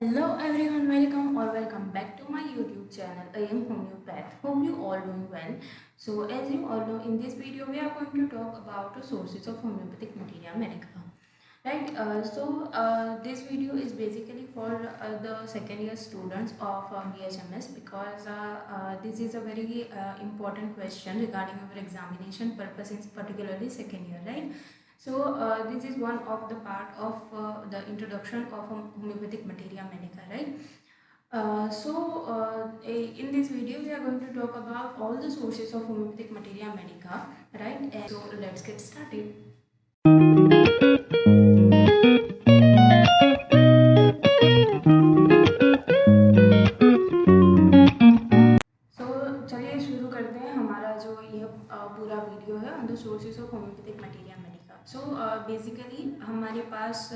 Hello everyone, welcome back to my YouTube channel, I am Homeopath. Hope you all doing well. So as you all know, in this video we are going to talk about the sources of homeopathic materia medica. Right, this video is basically for the second year students of BHMS because this is a very important question regarding our examination purposes, particularly second year, right? This is one of the part of the introduction of homeopathic materia medica, right? In this video, we are going to talk about all the sources of homeopathic materia medica, right? And so let's get started. सो चलिए शुरू करते हैं हमारा जो ये पूरा video है on the sources of homeopathic materia Medica. Basically हमारे पास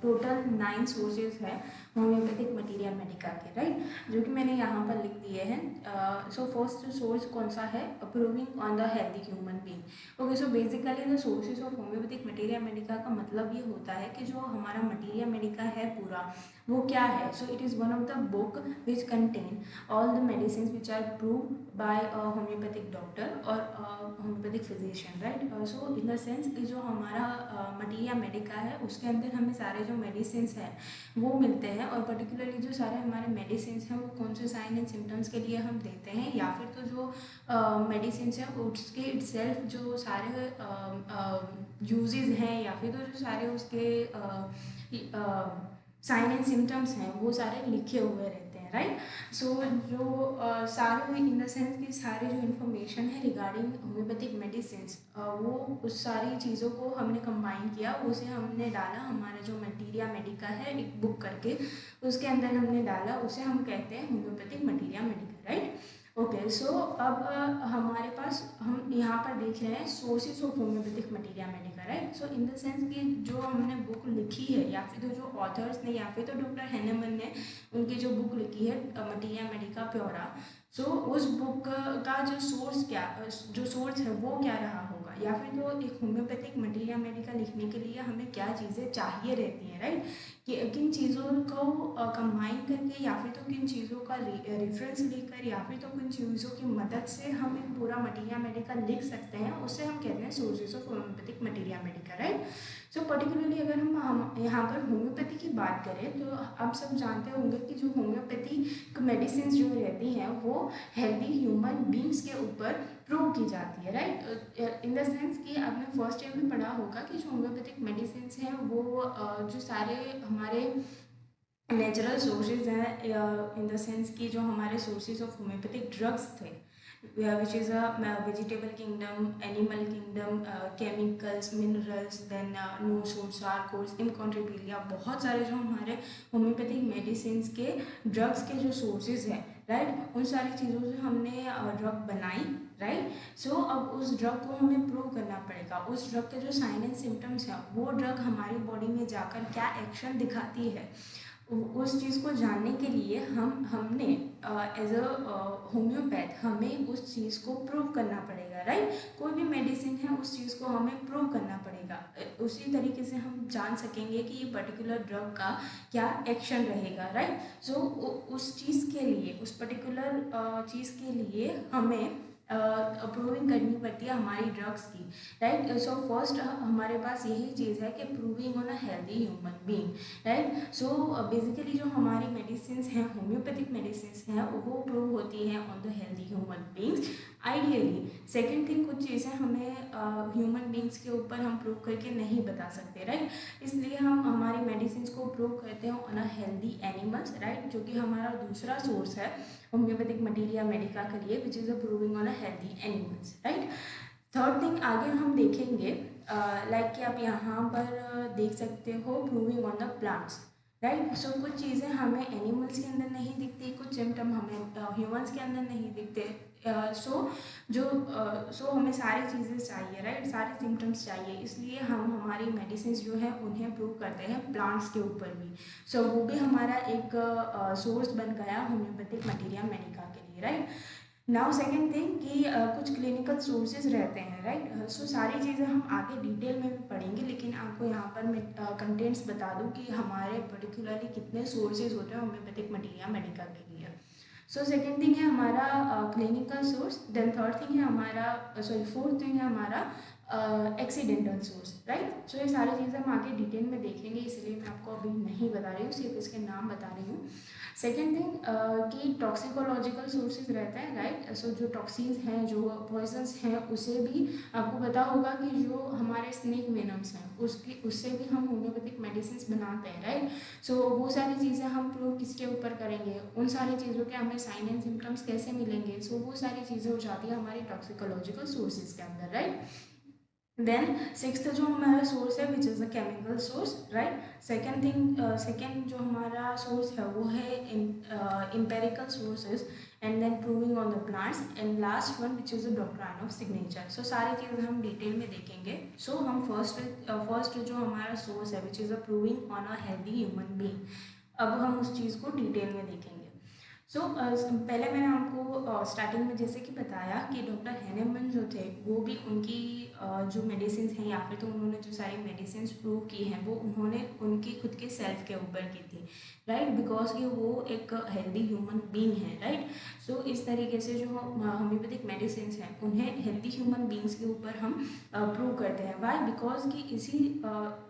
टोटल 9 सोर्सेज है होम्योपैथिक मटेरिया मेडिका के, राइट, जो कि मैंने यहाँ पर लिख दिए हैं। फर्स्ट सोर्स कौन सा है? Approving on the healthy human being. Okay, so basically the sources of homeopathic materia Medica का मतलब ये होता है कि जो हमारा मटेरिया मेडिका है पूरा, वो क्या है? So it is one of the book which contain all the medicines which are approved by a homeopathic doctor or a homeopathic physician, right? So in the sense कि जो हमारा मटीरिया मेडिका है उसके अंदर हमें सारे जो मेडिसिन हैं वो मिलते हैं, और पर्टिकुलरली जो सारे हमारे मेडिसिन हैं वो कौन से साइन एंड सिम्टम्स के लिए हम देते हैं, या फिर तो जो मेडिसिन हैं उसके इटसेल्फ जो सारे यूजेस हैं, या फिर तो जो सारे उसके साइन एंड सिम्टम्स हैं वो सारे लिखे हुए रहते हैं, राइट? जो सारे इन द सेंस कि सारी जो इन्फॉर्मेशन है रिगार्डिंग होम्योपैथिक मेडिसिन, वो उस सारी चीज़ों को हमने कंबाइन किया, उसे हमने डाला हमारा जो मटीरिया मेडिका है एक बुक करके, उसके अंदर हमने डाला, उसे हम कहते हैं homeopathic materia medica, right? Okay, so अब हमारे पास हम यहाँ पर देख रहे हैं sources of homeopathic materia medica, right? So in the sense कि जो हमने बुक लिखी है, या फिर तो जो ऑथर्स ने, या फिर तो डॉक्टर हैनेमन ने उनकी जो बुक लिखी है मटीरिया मेडिका प्योरा, उस बुक का जो सोर्स है वो क्या रहा होगा, या फिर तो एक होम्योपैथिक मटीरिया मेडिका लिखने के लिए हमें क्या चीज़ें चाहिए रहती हैं, राइट? कि किन चीज़ों को कंबाइन करके, या फिर तो किन चीज़ों का रेफरेंस लेकर, या फिर तो किन चीज़ों की मदद से हम एक पूरा मटीरिया मेडिका लिख सकते हैं, उसे हम कहते हैं sources of homeopathic materia medica, right? Particularly अगर हम यहाँ पर होम्योपैथी की बात करें तो आप सब जानते होंगे कि जो होम्योपैथी मेडिसिन जो रहती हैं वो हेल्दी ह्यूमन बींग्स के ऊपर प्रूव की जाती है, राइट? इन द सेंस कि आपने फर्स्ट ईयर में पढ़ा होगा कि जो होम्योपैथिक मेडिसिन हैं वो जो सारे हमारे नेचुरल सोर्सेज हैं, इन द सेंस कि जो हमारे सोर्सेज ऑफ होम्योपैथिक ड्रग्स थे, which is a vegetable kingdom, animal kingdom, chemicals, minerals, then no source course इनकॉन्ट्रीबिलिया, बहुत सारे जो हमारे होम्योपैथिक मेडिसिन के ड्रग्स के जो सोर्सेज हैं, राइट, उन सारी चीज़ों से हमने ड्रग बनाई, राइट? अब उस ड्रग को हमें प्रूव करना पड़ेगा, उस ड्रग के जो साइन एंड सिम्टम्स हैं, वो ड्रग हमारी बॉडी में जाकर क्या एक्शन दिखाती है, उस चीज़ को जानने के लिए हमने एज अ होम्योपैथ हमें उस चीज़ को प्रूव करना पड़ेगा, राइट? कोई भी मेडिसिन है उस चीज़ को हमें प्रूव करना पड़ेगा, उसी तरीके से हम जान सकेंगे कि ये पर्टिकुलर ड्रग का क्या एक्शन रहेगा, राइट? उस चीज़ के लिए, उस पर्टिकुलर चीज़ के लिए हमें अप्रूविंग करनी पड़ती है हमारी ड्रग्स की, राइट? फर्स्ट हमारे पास यही चीज़ है कि proving on a healthy human being, right? Basically जो हमारी मेडिसिन हैं, होम्योपैथिक मेडिसिन हैं, वो प्रूव होती हैं on the healthy human beings ideally. Second thing, कुछ चीज़ें हमें ह्यूमन बींग्स के ऊपर हम प्रूव करके नहीं बता सकते, राइट? इसलिए हम हमारी मेडिसिन को प्रूव करते हैं on a healthy animals, right, जो कि हमारा दूसरा सोर्स है होम्योपैथिक मटीरिया मेडिका के लिए, which is a proving on a healthy animals, right? Third thing आगे हम देखेंगे, लाइक कि आप यहाँ पर देख सकते हो proving on the plants, right? कुछ चीज़ें हमें एनिमल्स के अंदर नहीं दिखती, कुछ सिम्टम हमें ह्यूमंस के अंदर नहीं दिखते, हमें सारी चीज़ें चाहिए, राइट? सारे सिम्टम्स चाहिए, इसलिए हम हमारी मेडिसिन जो है उन्हें प्रूव करते हैं प्लांट्स के ऊपर भी। वो भी हमारा एक सोर्स बन गया होम्योपैथिक मटीरिया मेडिका के लिए, राइट? नाउ सेकेंड थिंग कि कुछ क्लिनिकल सोर्सेज रहते हैं, राइट। सो सारी चीज़ें हम आगे डिटेल में भी पढ़ेंगे, लेकिन आपको यहाँ पर मैं कंटेंट्स बता दूँ कि हमारे पर्टिकुलरली कितने सोर्सेज होते हैं होम्योपैथिक मटीरिया मेडिका के लिए। सो सेकेंड थिंग है हमारा clinical source, then third thing है हमारा फोर्थ थिंग है हमारा एक्सीडेंटल सोर्स, राइट। सो ये सारी चीज़ें हम आगे डिटेल में देखेंगे, इसलिए मैं आपको अभी नहीं बता रही हूँ, सिर्फ इसके नाम बता रही हूँ। सेकेंड थिंग कि टॉक्सिकोलॉजिकल सोर्सेज रहते हैं, राइट। सो जो टॉक्सिन्स हैं, जो पॉइजन्स हैं, उसे भी आपको पता होगा कि जो हमारे स्नेक वेनम्स हैं उससे भी हम होम्योपैथिक मेडिसिन बनाते हैं, राइट। सो वो सारी चीज़ें हम प्रूव किसके ऊपर करेंगे, उन सारी चीज़ों के हमें साइन एंड सिम्टम्स कैसे मिलेंगे। सो वो सारी चीज़ें हो जाती है हमारी टॉक्सिकोलॉजिकल सोर्सेज के अंदर, राइट। देन सिक्स्थ जो हमारा सोर्स है which is a chemical source, right. Second जो हमारा सोर्स है वो है empirical sources, and then proving on the plants, and last one which is the doctrine of signature. So सारी चीज़ें हम डिटेल में देखेंगे। सो हम फर्स्ट जो हमारा सोर्स है which is a proving on a healthy human being, अब हम उस चीज़ को डिटेल में देखेंगे। सो पहले मैंने आपको स्टार्टिंग में जैसे कि बताया कि डॉक्टर हैनेमन जो थे वो भी उनकी जो मेडिसिन हैं या फिर तो उन्होंने जो सारी मेडिसिन प्रूव की हैं वो उन्होंने उनकी खुद के सेल्फ के ऊपर की थी, राइट। बिकॉज कि वो एक हेल्दी ह्यूमन बीइंग है, राइट। सो इस तरीके से जो होम्योपैथिक मेडिसिन हैं उन्हें हेल्दी ह्यूमन बींग्स के ऊपर हम प्रूव करते हैं। वाई? बिकॉज कि इसी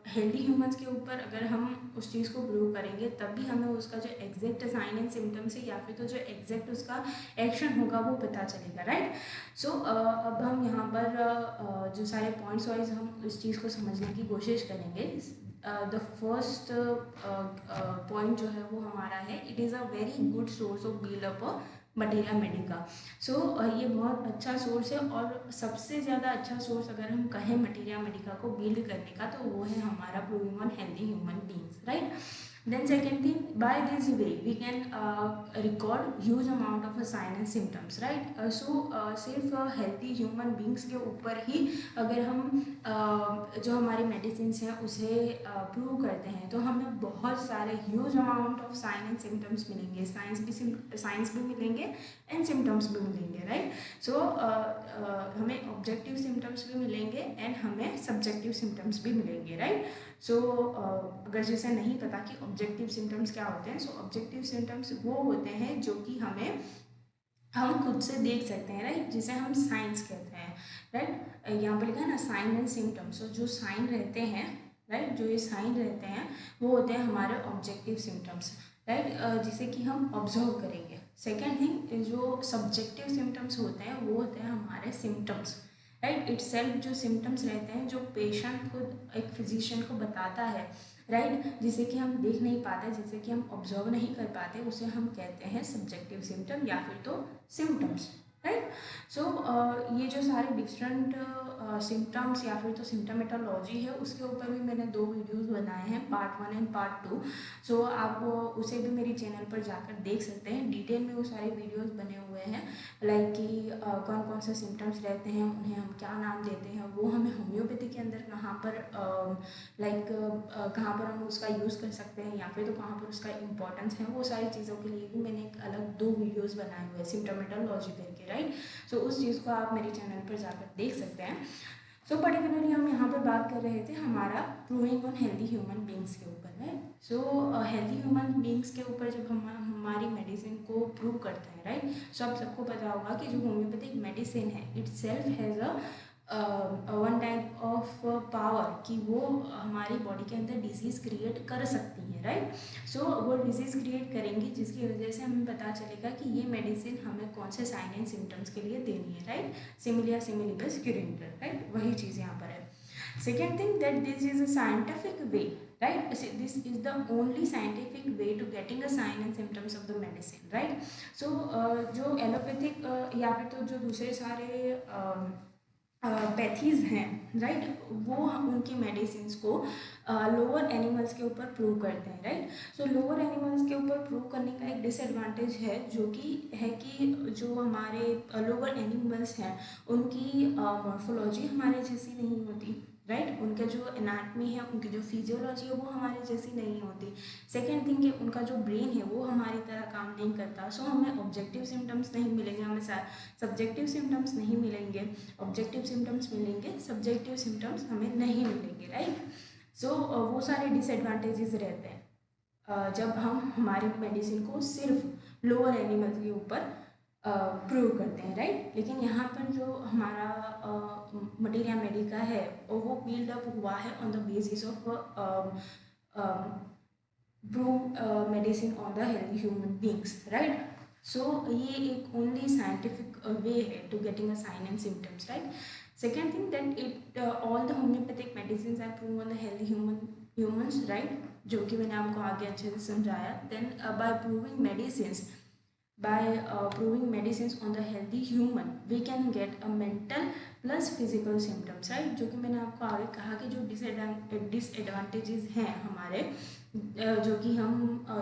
हेल्दी ह्यूमन्स के ऊपर अगर हम उस चीज़ को प्रूव करेंगे तब भी हमें उसका जो एग्जैक्ट साइन एंड सिम्टम्स है या फिर तो जो एग्जैक्ट उसका एक्शन होगा वो पता चलेगा, राइट। सो अब हम यहाँ पर जो सारे पॉइंट्स वाइज हम इस चीज़ को समझने की कोशिश करेंगे। द फर्स्ट पॉइंट जो है वो हमारा है, it is a very good source of build up materia medica. So ये बहुत अच्छा सोर्स है, और सबसे ज़्यादा अच्छा सोर्स अगर हम कहें मटीरिया मेडिका को बिल्ड करने का तो वो है हमारा proving on healthy human beings, right. Then second thing, by this way we can record huge amount of sign and symptoms, right. सिर्फ healthy human beings के ऊपर ही अगर हम जो हमारी मेडिसिन हैं उसे प्रूव करते हैं तो हमें बहुत सारे huge amount of sign and symptoms मिलेंगे, साइंस भी मिलेंगे एंड सिम्टम्स भी मिलेंगे, राइट। सो हमें ऑब्जेक्टिव सिम्टम्स भी मिलेंगे एंड हमें सब्जेक्टिव सिम्टम्स भी मिलेंगे, राइट। सो अगर जिसे नहीं पता कि ऑब्जेक्टिव सिम्टम्स क्या होते हैं, सो ऑब्जेक्टिव सिम्टम्स वो होते हैं जो कि हम खुद से देख सकते हैं, राइट, जिसे हम साइंस कहते हैं, राइट। यहाँ पर लिखा है ना साइन एंड सिम्टम्स। सो जो साइन रहते हैं, राइट, जो ये साइन रहते हैं वो होते हैं हमारे ऑब्जेक्टिव सिम्टम्स, राइट, जिसे कि हम ऑब्जर्व करेंगे। सेकेंड थिंग, जो सब्जेक्टिव सिम्टम्स होते हैं वो होते हैं हमारे सिम्टम्स, राइट। इट सेल्फ जो सिम्टम्स रहते हैं जो पेशेंट खुद एक फिजिशियन को बताता है, राइट, जिसे कि हम देख नहीं पाते, जिसे कि हम ऑब्जर्व नहीं कर पाते, उसे हम कहते हैं सब्जेक्टिव सिम्टम या फिर तो सिम्टम्स, राइट। सो ये जो सारे डिफरेंट सिम्टम्स या फिर तो सिम्टमेटोलॉजी है उसके ऊपर भी मैंने 2 वीडियोस बनाए हैं, पार्ट 1 एंड पार्ट 2। सो आप उसे भी मेरी चैनल पर जाकर देख सकते हैं, डिटेल में वो सारे वीडियोस बने हुए हैं, लाइक कि कौन कौन से सिम्टम्स रहते हैं, उन्हें हम क्या नाम देते हैं, वो हमें होम्योपैथी के अंदर कहाँ पर लाइक कहाँ पर हम उसका यूज़ कर सकते हैं या फिर तो कहाँ पर उसका इम्पोर्टेंस है, वो सारी चीज़ों के लिए भी मैंने एक अलग 2 वीडियोस बनाए हुए हैं सिम्टोमेटोलॉजी करके, राइट। सो उस चीज़ को आप मेरे चैनल पर जाकर देख सकते हैं। सो पर्टिकुलरली हम यहाँ पर बात कर रहे थे हमारा proving on healthy human beings के ऊपर, right. So healthy human beings के ऊपर जब हम हमारी मेडिसिन को प्रूव करते हैं, राइट। सो आप सबको पता होगा कि जो होम्योपैथिक मेडिसिन है it self has a one type of power कि वो हमारी बॉडी के अंदर डिजीज़ क्रिएट कर सकती है, राइट। सो वो डिजीज़ क्रिएट करेंगी जिसकी वजह से हमें पता चलेगा कि ये मेडिसिन हमें कौन से साइन एंड सिम्टम्स के लिए देनी है, राइट। सिमिलिया सिमिलिबस क्यूरेंटर, राइट, वही चीज़ यहाँ पर है। Second thing that this is a scientific way, right, this is the only scientific way to getting a sign and symptoms of the medicine, right. So जो allopathic या फिर तो जो दूसरे सारे पैथीज हैं, राइट, वो उनकी मेडिसिन को लोअर एनिमल्स के ऊपर प्रूव करते हैं, राइट। सो लोअर एनिमल्स के ऊपर प्रूव करने का एक डिसएडवांटेज है जो कि है कि जो हमारे लोअर एनिमल्स हैं उनकी मॉर्फोलॉजी हमारे जैसी नहीं होती, राइट। उनका जो एनाटमी है, उनकी जो फिजियोलॉजी है वो हमारे जैसी नहीं होती। सेकेंड थिंग है उनका जो ब्रेन है वो हमारी तरह काम नहीं करता। सो हमें ऑब्जेक्टिव सिम्टम्स नहीं मिलेंगे, हमें सब्जेक्टिव सिम्टम्स नहीं मिलेंगे। ऑब्जेक्टिव सिम्टम्स मिलेंगे, सब्जेक्टिव सिम्टम्स हमें नहीं मिलेंगे, राइट। सो वो सारे डिसएडवांटेजेस रहते हैं जब हम हमारी मेडिसिन को सिर्फ लोअर एनिमल्स के ऊपर प्रूव करते हैं, राइट। लेकिन यहाँ पर जो हमारा मटीरिया मेडिका है वो बिल्ड अप हुआ है on the basis of prove medicine on the healthy human beings, right. So ये एक ओनली साइंटिफिक वे है to getting a sign and symptoms, right. Second thing that it all the homeopathic medicine are prove on the healthy humans, right, जो कि मैंने आपको आगे अच्छे से समझाया। Then by proving medicine by proving medicines on the healthy human we can get a mental plus physical symptoms, right। जो कि मैंने आपको आगे कहा कि जो डिसएडवांटेजेस हैं हमारे जो कि हम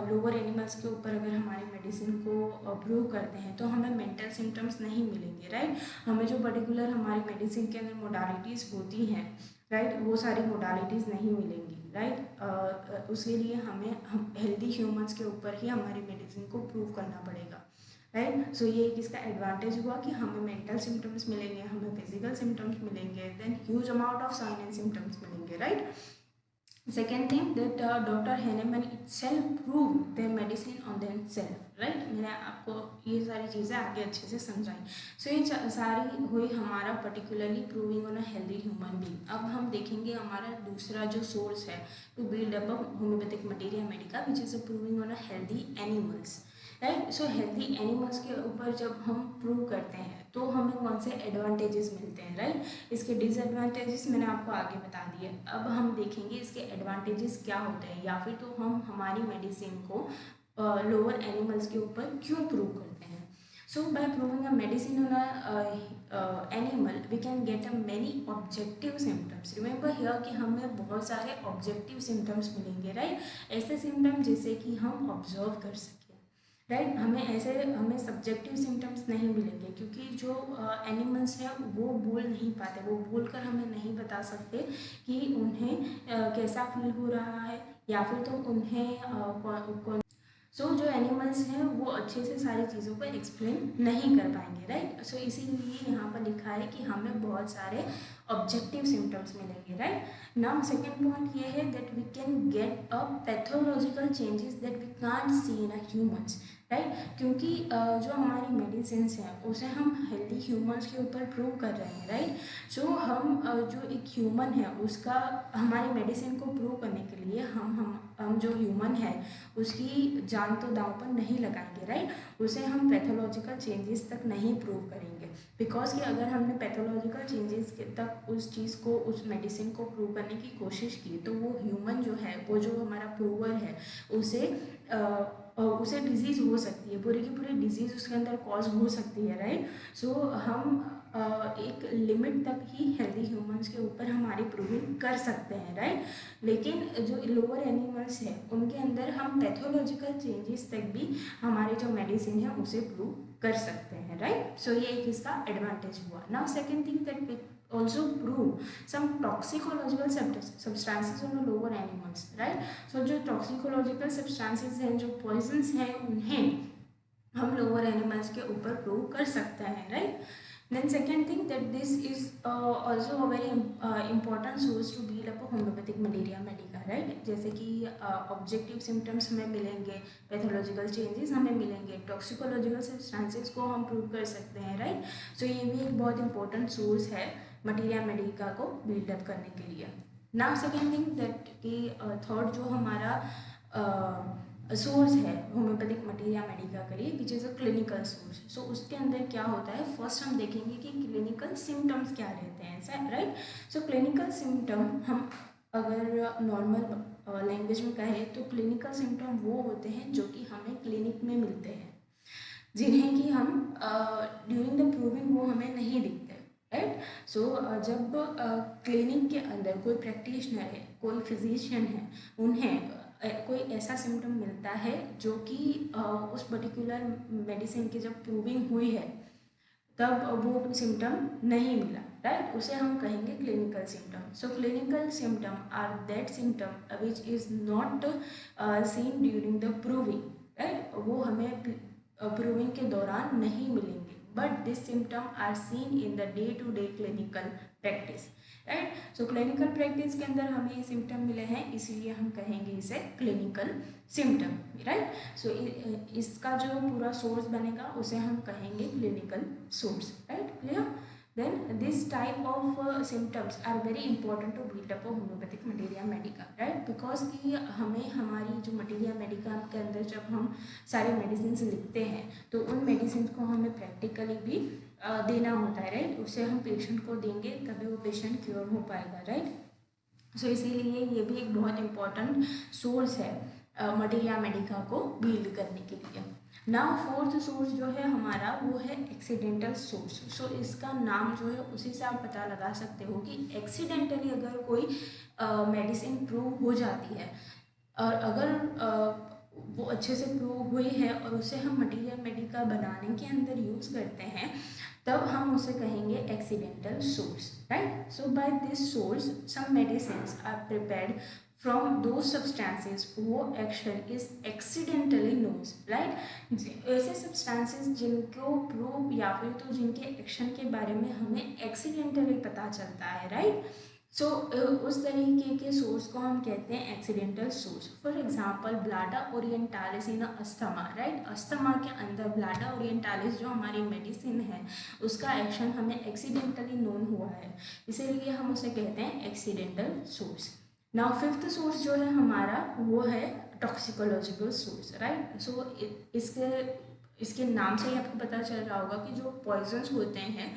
लोअर एनिमल्स के ऊपर अगर हमारी मेडिसिन को प्रूव करते हैं तो हमें मेंटल सिम्टम्स नहीं मिलेंगे, राइट। हमें जो पर्टिकुलर हमारी मेडिसिन के अंदर मोडालिटीज़ होती हैं, राइट, वो सारी मोडालिटीज़ नहीं मिलेंगी, राइट। उसके लिए हम हेल्दी ह्यूमंस के ऊपर ही हमारी मेडिसिन को प्रूव करना पड़ेगा, राइट। सो ये एक इसका एडवांटेज हुआ कि हमें मेंटल सिम्टम्स मिलेंगे, हमें फिजिकल सिम्टम्स मिलेंगे, then huge amount of sign and symptoms मिलेंगे, right. Second thing that doctor Hahnemann itself prove their medicine on themselves, right. मैंने आपको ये सारी चीज़ें आगे अच्छे से समझाई। सो ये सारी हुई हमारा particularly proving on a healthy human being. अब हम देखेंगे हमारा दूसरा जो सोर्स है to build up a homeopathic materia medica which is a proving on a healthy animals, right. So healthy animals के ऊपर जब हम प्रूव करते हैं तो हमें कौन से एडवांटेजेस मिलते हैं, राइट। इसके डिसएडवांटेजेस मैंने आपको आगे बता दिए। अब हम देखेंगे इसके एडवांटेजेस क्या होते हैं या फिर तो हम हमारी मेडिसिन को लोअर एनिमल्स के ऊपर क्यों प्रूव करते हैं। So by proving a medicine on a animal we can get a many objective symptoms. Remember here कि हमें बहुत सारे ऑब्जेक्टिव सिम्टम्स मिलेंगे, राइट। ऐसे सिम्टम्स जिसे कि हम ऑब्जर्व कर सकें, राइट। हमें सब्जेक्टिव सिम्टम्स नहीं मिलेंगे क्योंकि जो एनिमल्स हैं वो बोल नहीं पाते, वो बोलकर हमें नहीं बता सकते कि उन्हें कैसा फील हो रहा है या फिर तो उन्हें कौन सो जो एनिमल्स हैं वो अच्छे से सारी चीज़ों को एक्सप्लेन नहीं कर पाएंगे, राइट। सो इसीलिए यहाँ पर लिखा है कि हमें बहुत सारे ऑब्जेक्टिव सिम्टम्स मिलेंगे, राइट। नाउ सेकेंड पॉइंट ये है that we can get a pathological changes that we can't see in a humans, right. क्योंकि जो हमारी मेडिसिन हैं उसे हम हेल्दी ह्यूमंस के ऊपर प्रूव कर रहे हैं, राइट। सो हम जो एक ह्यूमन है उसका हमारी मेडिसिन को प्रूव करने के लिए हम जो ह्यूमन है उसकी जान तो दांव पर नहीं लगाएंगे, राइट। उसे हम पैथोलॉजिकल चेंजेस तक नहीं प्रूव करेंगे बिकॉज कि अगर हमने पैथोलॉजिकल चेंजेस तक उस चीज़ को उस मेडिसिन को प्रूव करने की कोशिश की तो वो ह्यूमन जो है वो जो हमारा प्रूवर है उसे डिजीज़ हो सकती है, पूरी की पूरी डिजीज़ उसके अंदर कॉज हो सकती है, राइट। सो हम एक लिमिट तक ही हेल्दी ह्यूमंस के ऊपर हमारी प्रूविंग कर सकते हैं, राइट। लेकिन जो लोअर एनिमल्स हैं उनके अंदर हम पैथोलॉजिकल चेंजेस तक भी हमारे जो मेडिसिन है उसे प्रूव कर सकते हैं, राइट। सो ये एक इसका एडवांटेज हुआ। Now second thing that we also prove some toxicological substances on the lower animals, right। so जो toxicological substances हैं, जो poisons हैं, उन्हें हम लोअर एनिमल्स के ऊपर प्रूव कर सकते हैं, right. Then second thing that this is also a very important source to build up homeopathic materia medica, right. जैसे कि ऑब्जेक्टिव सिम्टम्स हमें मिलेंगे, पैथोलॉजिकल चेंजेस हमें मिलेंगे, टॉक्सिकोलॉजिकल सब्सटेंसेस को हम प्रूव कर सकते हैं, राइट। सो ये भी एक बहुत इंपॉर्टेंट सोर्स है मटेरिया मेडिका को बिल्डअप करने के लिए। नाउ सेकेंड थिंग दैट कि थर्ड जो हमारा सोर्स है होम्योपैथिक मटेरिया मेडिका के लिए which is a clinical source. So उसके अंदर क्या होता है, फर्स्ट हम देखेंगे कि क्लिनिकल सिम्टम्स क्या रहते हैं, राइट। सो क्लिनिकल सिम्टम हम अगर नॉर्मल लैंग्वेज में कहें तो क्लिनिकल सिम्टम वो होते हैं जो कि हमें क्लिनिक में मिलते हैं, जिन्हें कि हम ड्यूरिंग द प्रूविंग वो हमें नहीं दिखते, राइट। सो जब क्लिनिक के अंदर कोई प्रैक्टिशनर है, कोई फिजिशियन है, उन्हें कोई ऐसा सिम्टम मिलता है जो कि उस पर्टिकुलर मेडिसिन की जब प्रूविंग हुई है तब वो सिम्टम नहीं मिला, राइट, उसे हम कहेंगे clinical symptom. So clinical symptom are that symptom which is not seen during the proving, right, वो हमें प्रूविंग के दौरान नहीं मिलेंगे, but this symptom are seen in the day to day clinical practice, right. So clinical practice के अंदर हमें ये सिम्टम मिले हैं, इसीलिए हम कहेंगे इसे क्लिनिकल सिम्टम, राइट। सो इसका जो पूरा सोर्स बनेगा उसे हम कहेंगे clinical source, right, clear. Then this type of symptoms are very important to build up homeopathic materia medica, right, because कि हमें हमारी जो मटीरिया मेडिका के अंदर जब हम सारे मेडिसिन लिखते हैं तो उन मेडिसिन को हमें प्रैक्टिकली भी देना होता है, राइट, उसे हम पेशेंट को देंगे तभी वो पेशेंट क्योर हो पाएगा, राइट। सो इसीलिए ये भी एक बहुत इम्पॉर्टेंट सोर्स है मटीरिया मेडिका को बिल्ड करने के लिए। नाउ फोर्थ सोर्स जो है हमारा वो है एक्सीडेंटल सोर्स। सो इसका नाम जो है उसी से आप पता लगा सकते हो कि एक्सीडेंटली अगर कोई मेडिसिन प्रूव हो जाती है और अगर वो अच्छे से प्रूव हुई है और उसे हम मटीरियल मेडिका बनाने के अंदर यूज़ करते हैं तब हम उसे कहेंगे accidental source, right. So by this source some medicines are prepared from those substances वो action is accidentally known, right. ऐसे सब्सटेंसेस जिनको प्रूव या फिर तो जिनके एक्शन के बारे में हमें एक्सीडेंटली पता चलता है, राइट। सो उस तरीके के सोर्स को हम कहते हैं accidental source. For example blatta orientalis in asthma, right, asthma के अंदर ब्लाडा ओरिएंटालिस जो हमारी मेडिसिन है उसका एक्शन हमें एक्सीडेंटली नोन हुआ है, इसीलिए हम उसे कहते हैं accidental source. Now fifth source जो है हमारा वो है टॉक्सिकोलॉजिकल सोर्स, राइट। सो इसके नाम से ही आपको पता चल रहा होगा कि जो पॉइजन्स होते हैं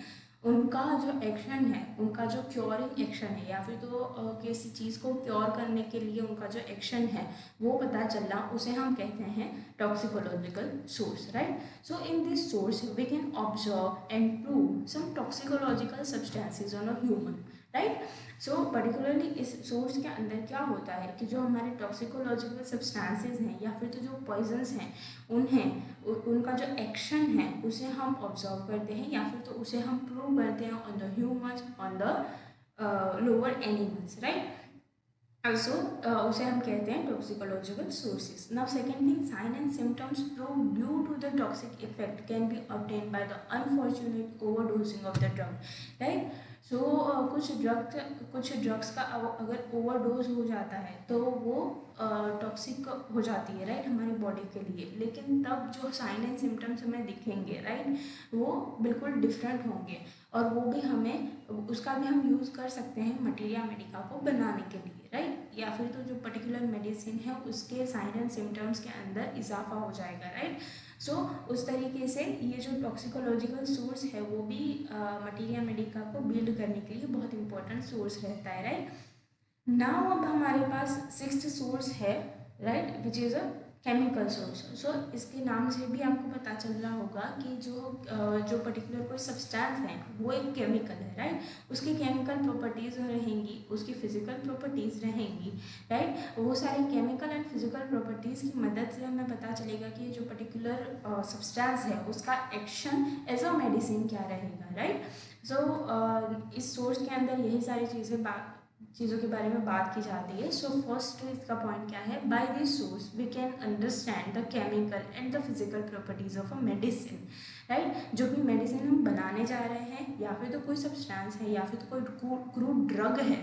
उनका जो एक्शन है, उनका जो क्योरिंग एक्शन है या फिर तो किसी चीज़ को क्योर करने के लिए उनका जो एक्शन है वो पता चलना, उसे हम कहते हैं toxicological source, right. So in this source we can observe and prove some toxicological substances on a human, right. सो पर्टिकुलरली इस सोर्स के अंदर क्या होता है कि जो हमारे टॉक्सिकोलॉजिकल सब्सटेंसेस हैं या फिर तो जो पॉइजन्स हैं उनका जो एक्शन है उसे हम ऑब्जर्व करते हैं या फिर तो उसे हम प्रूव करते हैं on the humans, on the lower animals, right. also उसे हम कहते हैं toxicological sources. Now second thing, sign and symptoms prove due to the toxic effect can be obtain by the unfortunate overdosing of the drug, right. So कुछ drugs का अगर overdose हो जाता है तो वो टॉक्सिक हो जाती है, राइट, हमारी बॉडी के लिए, लेकिन तब जो साइन एंड सिम्टम्स हमें दिखेंगे, राइट, वो बिल्कुल डिफरेंट होंगे और वो भी हमें उसका भी हम यूज़ कर सकते हैं मटीरिया मेडिका को बनाने के लिए, राइट, या फिर तो जो पर्टिकुलर मेडिसिन है उसके साइन एंड सिम्टम्स के अंदर इजाफा हो जाएगा, राइट। सो उस तरीके से ये जो टॉक्सिकोलॉजिकल सोर्स है वो भी मटीरिया मेडिका को बिल्ड करने के लिए बहुत इंपॉर्टेंट सोर्स रहता है, राइट। नाउ अब हमारे पास सिक्स्थ सोर्स है, right, which is a chemical source. So इसके नाम से भी आपको पता चल रहा होगा कि जो पर्टिकुलर कोई सब्सटेंस है वो एक केमिकल है, राइट, उसकी केमिकल प्रॉपर्टीज़ रहेंगी, उसकी फिजिकल प्रॉपर्टीज़ रहेंगी, राइट। वो सारी केमिकल एंड फिजिकल प्रॉपर्टीज़ की मदद से हमें पता चलेगा कि जो पर्टिकुलर सब्सटेंस है उसका एक्शन एज अ मेडिसिन क्या रहेगा, राइट। सो इस सोर्स के अंदर यही सारी चीज़ों के बारे में बात की जाती है। सो फर्स्ट इसका पॉइंट क्या है, by this source we can understand the chemical and the physical properties of a medicine, right. जो भी मेडिसिन हम बनाने जा रहे हैं या फिर तो कोई सब्सटेंस है या फिर तो कोई क्रूड ड्रग है,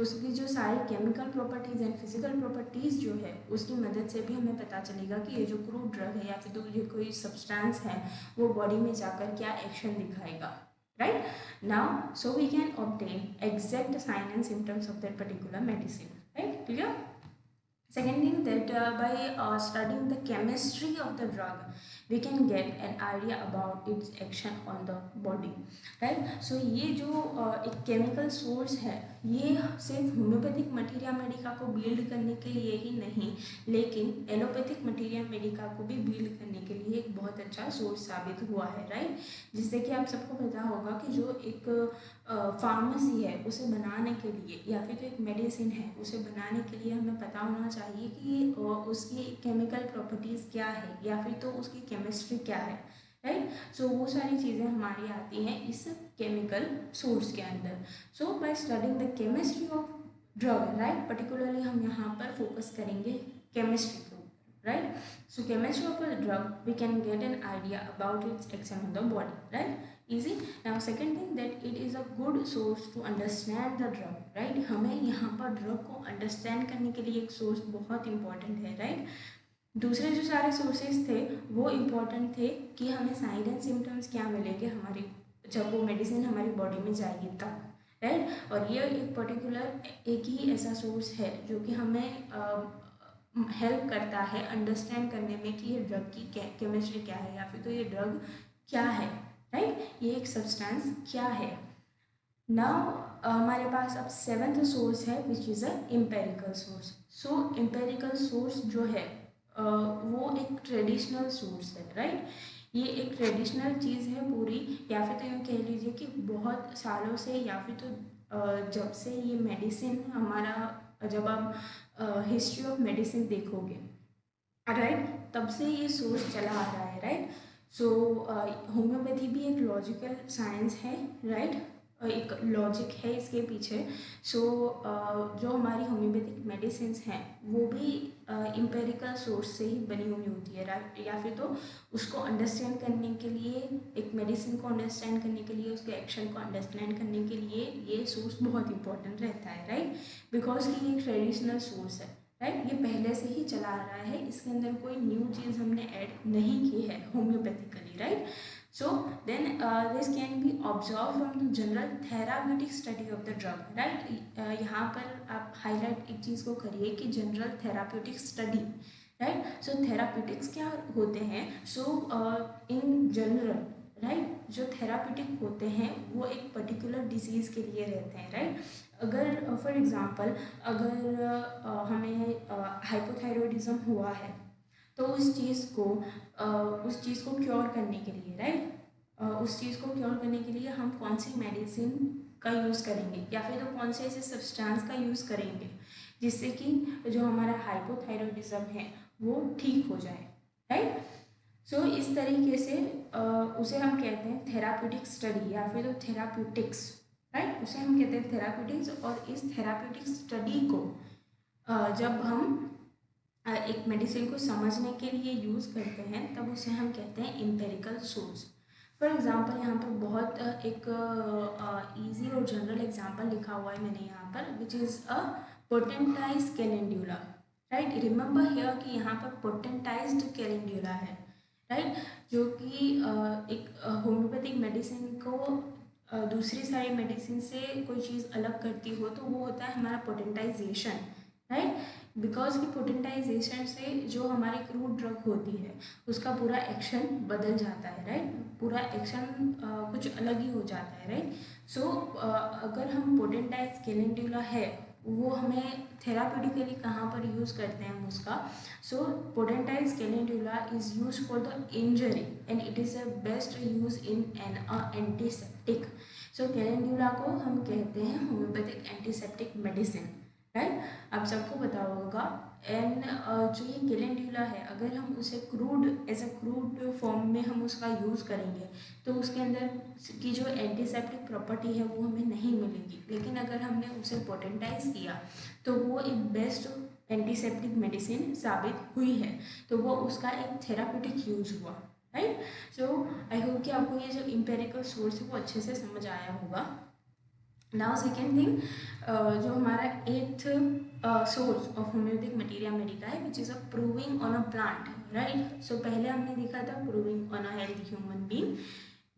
उसकी जो सारी chemical properties and physical properties जो है उसकी मदद से भी हमें पता चलेगा कि ये जो क्रूड ड्रग है या फिर तो ये कोई सब्सटेंस है वो बॉडी में जाकर क्या एक्शन दिखाएगा, right? Now, so we can obtain exact sign and symptoms of that particular medicine, right? Clear? Second thing, that by studying the chemistry of the drug we can get an idea about its action on the body, right? So ये जो एक chemical source है ये सिर्फ homeopathic materia Medica को build करने के लिए ही नहीं, लेकिन एलोपैथिक मटीरिया मेडिका को भी बिल्ड करने के लिए एक बहुत अच्छा सोर्स साबित हुआ है, राइट। जिससे कि आप सबको पता होगा कि जो एक फार्मेसी है उसे बनाने के लिए या फिर तो एक मेडिसिन है उसे बनाने के लिए हमें पता होना चाहिए कि उसकी केमिकल प्रॉपर्टीज़ क्या है या फिर तो उसकी केमिस्ट्री क्या है, राइट। सो वो सारी चीज़ें हमारी आती हैं इस केमिकल सोर्स के अंदर। So by studying the chemistry of drug, right, particularly हम यहाँ पर फोकस करेंगे केमिस्ट्री के ऊपर, right. So chemistry of a drug we can get an idea about its action on the body, right, easy. Now second thing that it is a good source to understand the drug, right, हमें यहाँ पर drug को understand करने के लिए एक source बहुत important है, राइट। दूसरे जो सारे सोर्सेज थे वो इम्पॉर्टेंट थे कि हमें साइन एंड सिम्टम्स क्या मिलेंगे हमारी जब वो मेडिसिन हमारी बॉडी में जाएगी तब, राइट। और ये एक पर्टिकुलर एक ही ऐसा सोर्स है जो कि हमें हेल्प करता है अंडरस्टैंड करने में कि ये ड्रग की केमिस्ट्री क्या है या फिर तो ये ड्रग क्या है, राइट, ये एक सब्सटेंस क्या है। नाउ हमारे पास अब सेवेंथ सोर्स है which is a empirical source. So empirical source जो है वो एक ट्रेडिशनल सोर्स है, राइट। ये एक ट्रेडिशनल चीज़ है पूरी, या फिर तो यूँ कह लीजिए कि बहुत सालों से, या फिर तो जब से ये मेडिसिन हमारा, जब आप हिस्ट्री ऑफ मेडिसिन देखोगे, राइट, तब से ये सोर्स चला आ रहा है, राइट। सो होम्योपैथी भी एक लॉजिकल साइंस है, राइट, एक लॉजिक है इसके पीछे। सो जो हमारी होम्योपैथिक मेडिसिन हैं वो भी इम्पेरिकल सोर्स से ही बनी हुई होती है, राइट, या फिर तो उसको अंडरस्टैंड करने के लिए, एक मेडिसिन को अंडरस्टैंड करने के लिए, उसके एक्शन को अंडरस्टैंड करने के लिए ये सोर्स बहुत इंपॉर्टेंट रहता है, राइट, बिकॉज कि ये एक ट्रेडिशनल सोर्स है, राइट, ये पहले से ही चला आ रहा है, इसके अंदर कोई न्यू चीज़ हमने ऐड नहीं की है homeopathically, right. So then this can be observe from the general therapeutic study of the drug, right. यहाँ पर आप हाईलाइट एक चीज़ को करिए कि general therapeutic study, right. So therapeutics क्या होते हैं, सो इन जनरल, राइट, जो थेराप्यूटिक होते हैं वो एक पर्टिकुलर डिजीज़ के लिए रहते हैं, राइट। अगर फॉर एग्ज़ाम्पल अगर हमें हाइपोथायरॉयडिज्म हुआ है तो उस चीज़ को क्योर करने के लिए, राइट, उस चीज़ को क्योर करने के लिए हम कौन सी मेडिसिन का यूज़ करेंगे, या फिर तो कौन से ऐसे सब्सटेंस का यूज़ करेंगे जिससे कि जो हमारा हाइपोथायरॉयडिज्म है वो ठीक हो जाए, राइट। सो इस तरीके से उसे हम कहते हैं थेराप्यूटिक स्टडी या फिर तो थेराप्यूटिक्स, राइट, उसे हम कहते हैं थेराप्यूटिक्स। और इस थेराप्यूटिक स्टडी को जब हम एक मेडिसिन को समझने के लिए यूज़ करते हैं तब उसे हम कहते हैं एम्पेरिकल सोर्स। फॉर एग्ज़ाम्पल यहाँ पर बहुत एक ईजी और जनरल एग्जाम्पल लिखा हुआ है मैंने यहाँ पर, which is a potentize calendula, right. Remember here कि यहाँ पर पोटेंटाइज्ड कैलेंड्यूला है, राइट, जो कि एक होम्योपैथिक मेडिसिन को दूसरी सारी मेडिसिन से कोई चीज़ अलग करती हो तो वो होता है हमारा पोटेंटाइजेशन, राइट। बिकॉज की पोटेंटाइजेशन से जो हमारी क्रूड ड्रग होती है उसका पूरा एक्शन बदल जाता है, राइट, पूरा एक्शन कुछ अलग ही हो जाता है, राइट। सो अगर हम पोटेंटाइज कैलेंड्यूला है वो हमें थेराप्यूटिकली कहाँ पर यूज़ करते हैं हम उसका, so potentize calendula is use for the injury and it is a best use in an antiseptic. So calendula को हम कहते हैं होम्योपैथिक एंटीसेप्टिक मेडिसिन, राइट, आप सबको पता होगा। एंड जो ये कैलेंड्यूला है अगर हम उसे crude as a crude form में हम उसका यूज़ करेंगे तो उसके अंदर की जो एंटीसेप्टिक प्रॉपर्टी है वो हमें नहीं मिलेगी, लेकिन अगर हमने उसे पोटेंटाइज किया तो वो एक बेस्ट एंटीसेप्टिक मेडिसिन साबित हुई है, तो वो उसका एक थेराप्यूटिक यूज़ हुआ, राइट। सो आई होप कि आपको ये जो इम्पेरिकल सोर्स है वो अच्छे से समझ आया होगा। नाउ सेकेंड थिंग, जो हमारा eighth source of homeopathic materia medica है which is a proving on a plant, right. So पहले हमने देखा था proving on a healthy human being,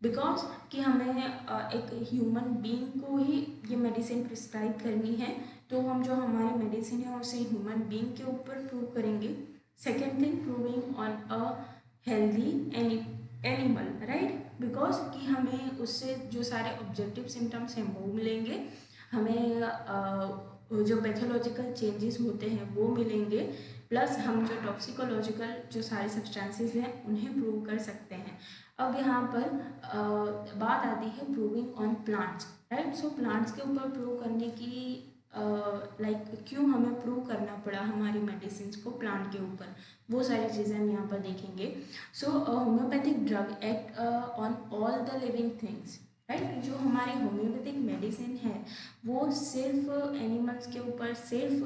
because कि हमें एक ह्यूमन बीइंग को ही ये मेडिसिन प्रिस्क्राइब करनी है तो हम जो हमारी मेडिसिन है उसे ह्यूमन बीइंग के ऊपर प्रूव करेंगे। Second thing, proving on a healthy animal, right, because कि हमें उससे जो सारे ऑब्जेक्टिव सिम्टम्स हैं वो मिलेंगे, हमें जो पैथोलॉजिकल चेंजेस होते हैं वो मिलेंगे, प्लस हम जो टॉक्सिकोलॉजिकल जो सारे सब्सटेंसेस हैं उन्हें प्रूव कर सकते हैं। अब यहाँ पर बात आती है proving on plants, right. So plants के ऊपर प्रूव करने की लाइक क्यों हमें प्रूव करना पड़ा हमारी मेडिसिन को प्लांट के ऊपर, वो सारी चीज़ें हम यहाँ पर देखेंगे। So homeopathic drug act on all the living things, right. जो हमारी होम्योपैथिक मेडिसिन है वो सिर्फ एनिमल्स के ऊपर, सिर्फ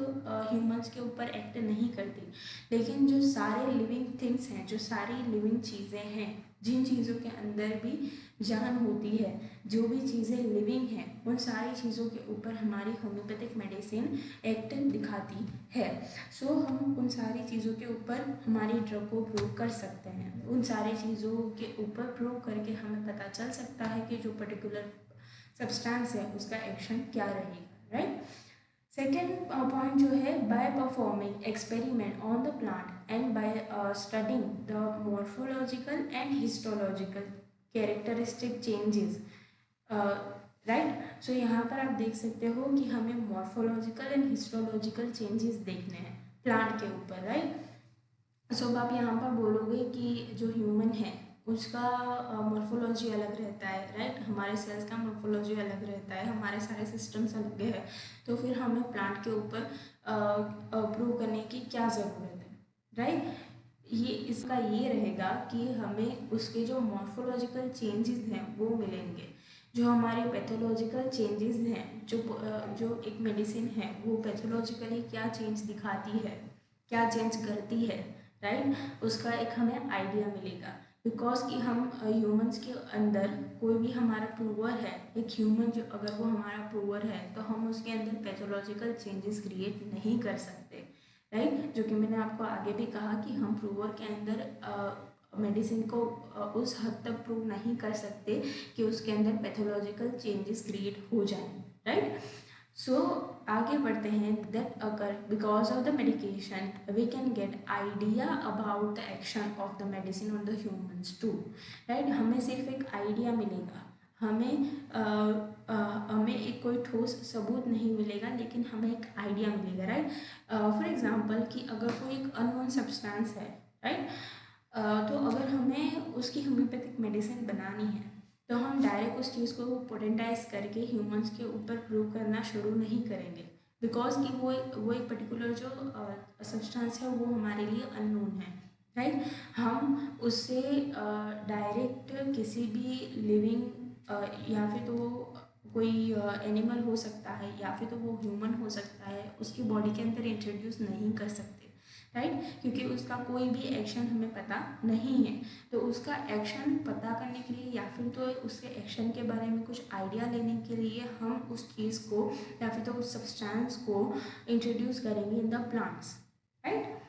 ह्यूमंस के ऊपर एक्ट नहीं करती, लेकिन जो सारे लिविंग थिंग्स हैं, जो सारी लिविंग चीज़ें हैं, जिन चीज़ों के अंदर भी जान होती है, जो भी चीज़ें लिविंग हैं, उन सारी चीज़ों के ऊपर हमारी होम्योपैथिक मेडिसिन एक्ट दिखाती है। सो हम उन सारी चीज़ों के ऊपर हमारी ड्रग को प्रूव कर सकते हैं। उन सारी चीज़ों के ऊपर प्रूव करके हमें पता चल सकता है कि जो पर्टिकुलर सब्सटेंस है उसका एक्शन क्या रहेगा, राइट। सेकेंड पॉइंट जो है, by performing experiment on the plant and by studying the morphological and histological characteristic changes, right. So यहाँ पर आप देख सकते हो कि हमें मॉर्फोलॉजिकल एंड हिस्टोलॉजिकल चेंजेस देखने हैं प्लांट के ऊपर, राइट। सो आप यहाँ पर बोलोगे कि जो ह्यूमन है उसका मॉर्फोलॉजी अलग रहता है, राइट। हमारे सेल्स का मॉर्फोलॉजी अलग रहता है, हमारे सारे सिस्टम्स अलग है, तो फिर हमें प्लांट के ऊपर प्रूव करने की क्या ज़रूरत है, राइट। ये इसका ये रहेगा कि हमें उसके जो मॉर्फोलॉजिकल चेंजेस हैं वो मिलेंगे। जो हमारे पैथोलॉजिकल चेंजेस हैं, जो एक मेडिसिन है वो पैथोलॉजिकली क्या चेंज दिखाती है, क्या चेंज करती है, राइट, उसका एक हमें आइडिया मिलेगा। बिकॉज कि हम ह्यूमंस के अंदर कोई भी हमारा प्रूवर है, एक ह्यूमन जो अगर वो हमारा प्रूवर है तो हम उसके अंदर पैथोलॉजिकल चेंजेस क्रिएट नहीं कर सकते, राइट। जो कि मैंने आपको आगे भी कहा कि हम प्रूवर के अंदर मेडिसिन को उस हद तक प्रूव नहीं कर सकते कि उसके अंदर पैथोलॉजिकल चेंजेस क्रिएट हो जाएं, राइट। सो आगे बढ़ते हैं। That occur because of the medication we can get idea about the action of the medicine on the humans too, right. हमें सिर्फ एक आइडिया मिलेगा, हमें एक कोई ठोस सबूत नहीं मिलेगा, लेकिन हमें एक आइडिया मिलेगा, राइट। फॉर एग्जांपल कि अगर कोई एक अननोन सब्सटेंस है, राइट, तो अगर हमें उसकी होम्योपैथिक मेडिसिन बनानी है तो हम डायरेक्ट उस चीज़ को पोटेंटाइज करके ह्यूमंस के ऊपर प्रूव करना शुरू नहीं करेंगे, बिकॉज कि वो एक पर्टिकुलर जो सब्सटेंस है वो हमारे लिए अननोन है, राइट। हम उससे डायरेक्ट किसी भी लिविंग या फिर तो कोई एनिमल हो सकता है या फिर तो वो ह्यूमन हो सकता है, उसकी बॉडी के अंदर इंट्रोड्यूस नहीं कर सकते, राइट, क्योंकि उसका कोई भी एक्शन हमें पता नहीं है। तो उसका एक्शन पता करने के लिए या फिर तो उसके एक्शन के बारे में कुछ आइडिया लेने के लिए हम उस चीज़ को या फिर तो उस सब्सटेंस को इंट्रोड्यूस करेंगे in the plants, right.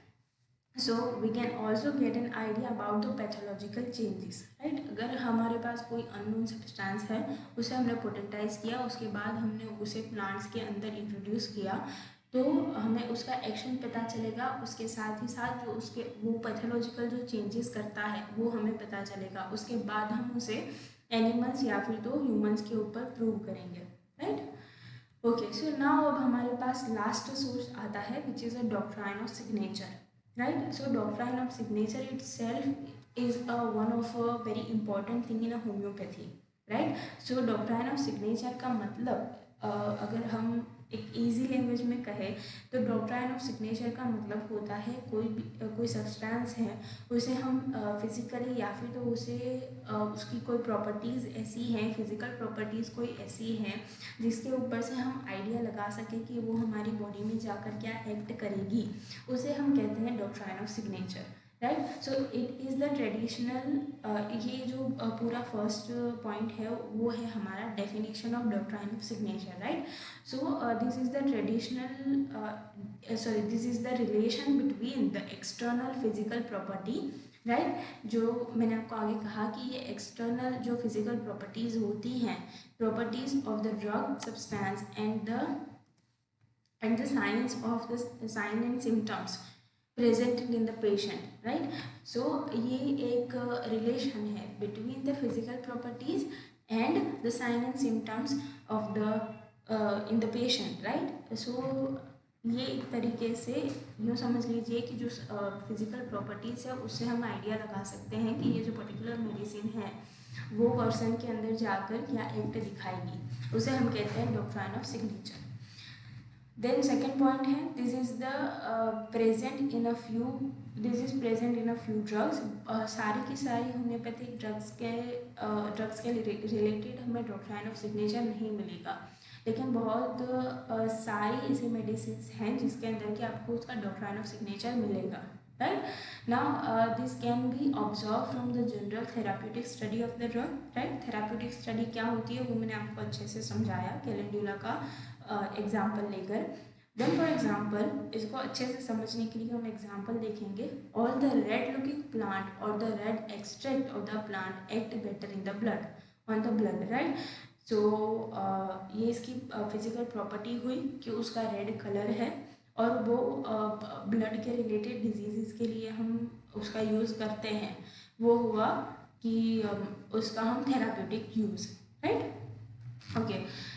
So we can also get an idea about the pathological changes, right. अगर हमारे पास कोई अननोन सब्सटेंस है, उसे हमने पोटेंटाइज किया, उसके बाद हमने उसे प्लांट्स के अंदर इंट्रोड्यूस किया, तो हमें उसका एक्शन पता चलेगा, उसके साथ ही साथ जो उसके वो पैथोलॉजिकल जो चेंजेस करता है वो हमें पता चलेगा। उसके बाद हम उसे एनिमल्स या फिर तो ह्यूमंस के ऊपर प्रूव करेंगे, राइट। ओके, सो नाउ अब हमारे पास लास्ट सोर्स आता है which is a doctrine of signature, right. So doctrine of signature itself is one of a very important thing in a homeopathy, right. So doctrine of signature का मतलब अगर हम एक easy language में कहें तो डॉक्ट्राइन ऑफ सिग्नेचर का मतलब होता है कोई सब्सटेंस है, उसे हम फिजिकली या फिर तो उसे उसकी कोई प्रॉपर्टीज़ ऐसी हैं, फिजिकल प्रॉपर्टीज़ कोई ऐसी हैं जिसके ऊपर से हम आइडिया लगा सकें कि वो हमारी बॉडी में जाकर क्या एक्ट करेगी, उसे हम कहते हैं doctrine of signature, right. So it is the traditional, ये जो पूरा फर्स्ट पॉइंट है वो है हमारा definition of doctrine of signature, right. So this is the this is the relation between the external physical property, right. जो मैंने आपको आगे कहा कि ये एक्सटर्नल जो फिजिकल प्रॉपर्टीज़ होती हैं, properties of the drug substance and the science of the sign and symptoms presented in the patient, right. So ये एक रिलेशन है between the physical properties and the sign and symptoms of the in the patient, right. So ये एक तरीके से यूँ समझ लीजिए कि जो फिजिकल प्रॉपर्टीज़ है उससे हम आइडिया लगा सकते हैं कि ये जो पर्टिकुलर मेडिसिन है वो पर्सन के अंदर जाकर क्या एक्ट दिखाएगी, उसे हम कहते हैं doctrine of signature. Then second point है this is the present in a few this is present in a few drugs. सारी की सारी होम्योपैथिक ड्रग्स के रिलेटेड हमें डॉक्ट्राइन ऑफ सिग्नेचर नहीं मिलेगा, लेकिन बहुत सारी ऐसी मेडिसिन हैं जिसके अंदर कि आपको उसका डॉक्ट्राइन ऑफ सिग्नेचर मिलेगा। Right now this can be observe from the general therapeutic study of the drug. Right therapeutic study क्या होती है वो मैंने आपको अच्छे से समझाया कैलेंडुला का एग्जाम्पल लेकर। देन फॉर एग्जाम्पल इसको अच्छे से समझने के लिए हम एग्जाम्पल देखेंगे। All the red looking plant or the red extract of the plant act better in the blood on the blood. Right so ये इसकी फिजिकल प्रॉपर्टी हुई कि उसका रेड कलर है और वो ब्लड के रिलेटेड डिजीज़ के लिए हम उसका यूज़ करते हैं। वो हुआ कि उसका हम therapeutic use. Right okay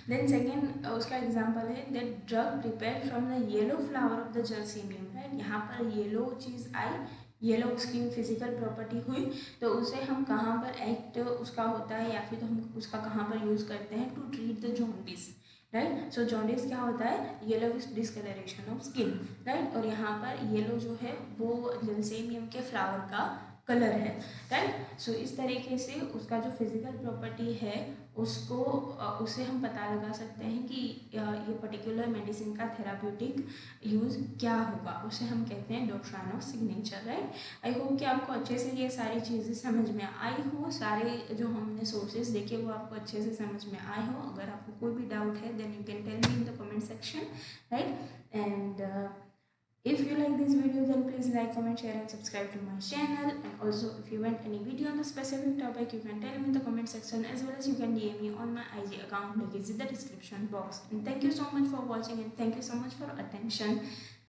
then second उसका एग्जांपल है that drug prepare from the yellow flower of the gelsemium. Right यहाँ पर येलो चीज़ आई, येलो उसकी फिजिकल प्रॉपर्टी हुई, तो उसे हम कहाँ पर एक्ट उसका होता है या फिर तो हम उसका कहाँ पर यूज़ करते हैं to treat the jaundice. Right so jaundice क्या होता है yellow discoloration of skin. Right और यहाँ पर येलो जो है वो जर्सीमियम के फ्लावर का कलर है। राइट सो इस तरीके से उसका जो फिजिकल प्रॉपर्टी है उसको उससे हम पता लगा सकते हैं कि ये पर्टिकुलर मेडिसिन का थेराप्यूटिक यूज़ क्या होगा, उसे हम कहते हैं doctrine of signature. Right I hope कि आपको अच्छे से ये सारी चीज़ें समझ में आई हो, सारे जो हमने सोर्सेज देखे वो आपको अच्छे से समझ में आए हो। अगर आपको कोई भी डाउट है then you can tell me in the comment section. Right and if you like this video then please like, comment, share and subscribe to my channel. And also if you want any video on the specific topic you can tell me in the comment section, as well as you can DM me on my IG account, link is in the description box. And thank you so much for watching and thank you so much for attention.